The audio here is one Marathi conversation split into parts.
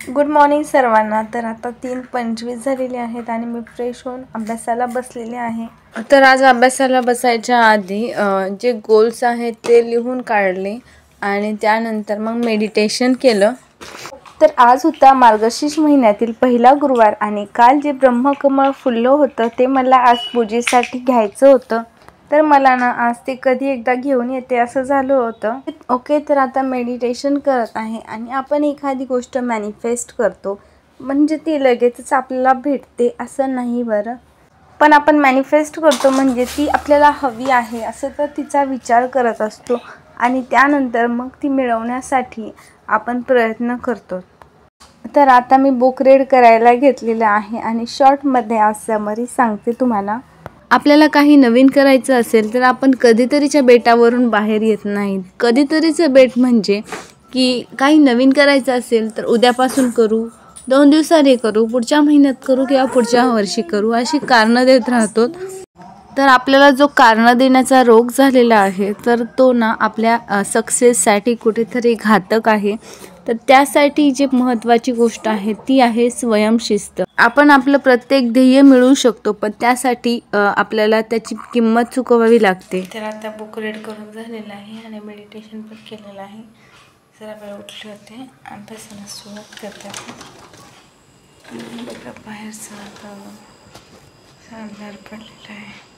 गुड मॉर्निंग सर्वांना। तर आता 3:25 झालेले आहेत आणि मी फ्रेश होऊन अभ्यासाला बसलेले आहे। तर आज अभ्यासाला बसायच्या आधी जे गोल्स आहेत ते लिहून काढले आणि त्यानंतर मग मेडिटेशन केलं। तर आज होता मार्गशीर्ष महिन्यातील पहिला गुरुवार आणि काल जे ब्रह्मकमळ फुललं होतं ते मला आज पूजेसाठी घ्यायचं होतं। तर मला ना आज ते कधी एकदा घेऊन येते असं झालं होतं। ओके, तर आता मेडिटेशन करत आहे आणि आपण एखादी गोष्ट मॅनिफेस्ट करतो म्हणजे ती लगेचच आपल्याला भेटते असं नाही बरं, पण आपण मॅनिफेस्ट करतो म्हणजे ती आपल्याला हवी आहे असं तर तिचा विचार करत असतो आणि त्यानंतर मग ती मिळवण्यासाठी आपण प्रयत्न करतो। तर आता मी बुक रीड करायला घेतलेलं आहे आणि शॉर्टमध्ये आज समरी सांगते तुम्हाला। आपल्याला काही नवीन करायचं असेल तर आपण कधीतरीच्या बेटावरून बाहेर येत नाही। कधीतरीचं बेट म्हणजे की काही नवीन करायचं असेल तर उद्यापासून करू, 2 दिवसांनी करू, पुढच्या महिन्यात करू किंवा पुढच्या वर्षी करू अशी कारणं देत राहतो। तर आपल्याला जो कारणं देण्याचा रोग झालेला आहे तर तो ना आपल्या सक्सेससाठी कुठेतरी घातक आहे। तर त्यासाठी जी महत्त्वाची गोष्ट आहे ती आहे स्वयंशिस्त। आपण आपलं प्रत्येक ध्येय मिळवू शकतो पण त्यासाठी आपल्याला त्याची किंमत चुकवावी लागते। तर आता बुक रीड करून झालेलं आहे आणि मेडिटेशन पण केलेलं आहे। जरा वेळ उठले होते, अभ्यासाला सुरुवात करते बघा बाहेरचं वातावरण शानदार पडलेलं आहे।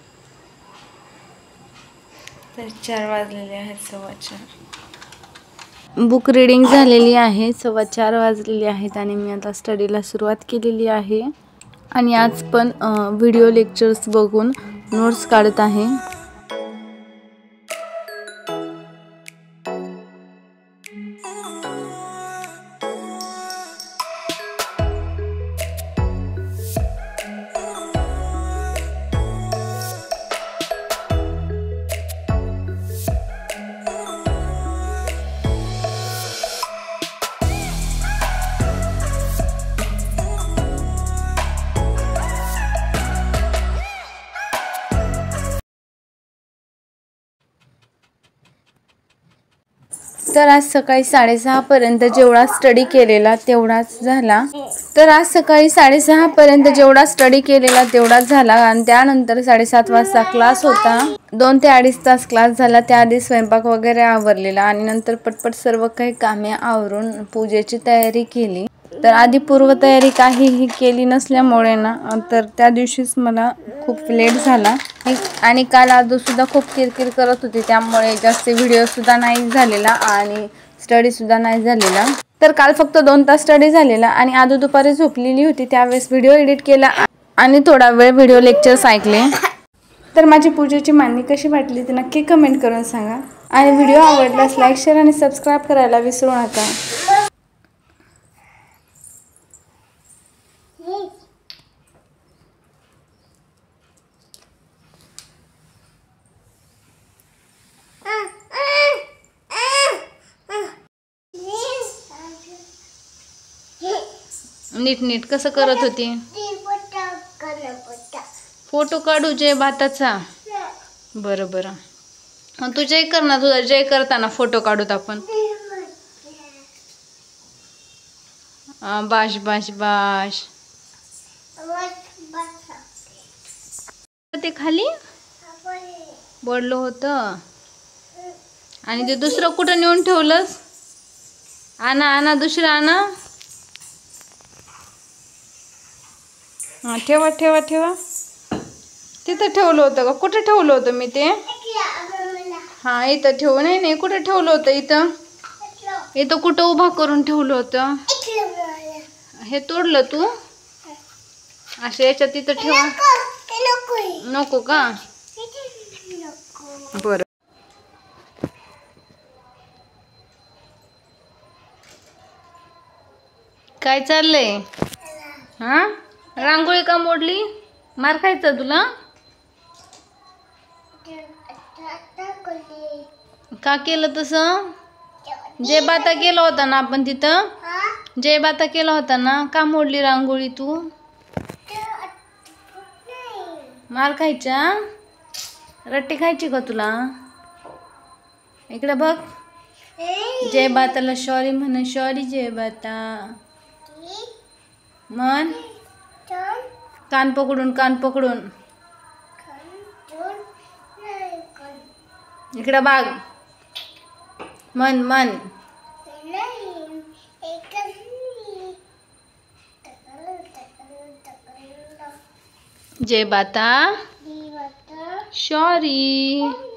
तर 4 वाजलेले आहेत, 4:15। बुक रीडिंग झालेली आहे, 4:15 वाजलेले आहेत आणि मी आता स्टडीला सुरुवात केलेली आहे आणि आज पण व्हिडिओ लेक्चर्स बघून नोट्स काढत आहे। तर आज सकाळी 6:30 पर्यंत जेवढा स्टडी केलेला तेवढाच झाला। आणि त्यानंतर 7:30 वाजता क्लास होता। 2 ते 2.5 तास क्लास झाला। त्याआधी स्वयंपाक वगैरे आवरलेला आणि नंतर पटपट सर्व काही कामे आवरून पूजेची तयारी केली। तर आधी पूर्वतयारी काहीही केली नसल्यामुळे ना तर त्या दिवशीच मला खूप लेट झाला आणि काल आजूसुद्धा खूप किरकिर करत होती त्यामुळे जास्त व्हिडिओसुद्धा नाही झालेला आणि स्टडीसुद्धा नाही झालेला। तर काल फक्त 2 तास स्टडी झालेला आणि आजू दुपारी झोपलेली होती, त्यावेळेस व्हिडिओ एडिट केला आणि थोडा वेळ व्हिडिओ लेक्चर्स ऐकले। तर माझी पूजेची मांडणी कशी वाटली ते नक्की कमेंट करून सांगा आणि व्हिडिओ आवडल्यास लाईक, शेअर आणि सबस्क्राईब करायला विसरू नका। नीट नीट कसं करत होती? फोटो काढू जय बाताचा? बरं बरं, तू जय कर ना, तुझा जय करताना फोटो काढूत आपण। बाश बाश बाश ते खाली पडलं होतं आणि ते दुसरं कुठं नेऊन ठेवलंस? आणा आणा, दुसरं आणा। ठेवा ठेवा ठेवा, तिथं ठेवलं होतं का? कुठे ठेवलं होतं मी ते? हा इथं ठेवू, नाही नाही कुठे ठेवलं होतं? इथं इथं कुठं उभा करून ठेवलं होतं? हे तोडलं तू? असं याच्यात तिथं ठेवा नको का? बरं, काय चाललंय? हा, रांगोळी का मोडली? मार खायचा तुला? का केलं तसं? जय बाता केला होता ना आपण तिथं? जय बाता केला होता ना, का मोडली रांगोळी तू? मार खायचा? रट्टी खायची का तुला? इकडे बघ, जय बाताला सॉरी म्हण. सॉरी जय बाता म्हण. कान पकडून कान पकडून. इकडं बाग म्हण म्हण. जय बाता सॉरी.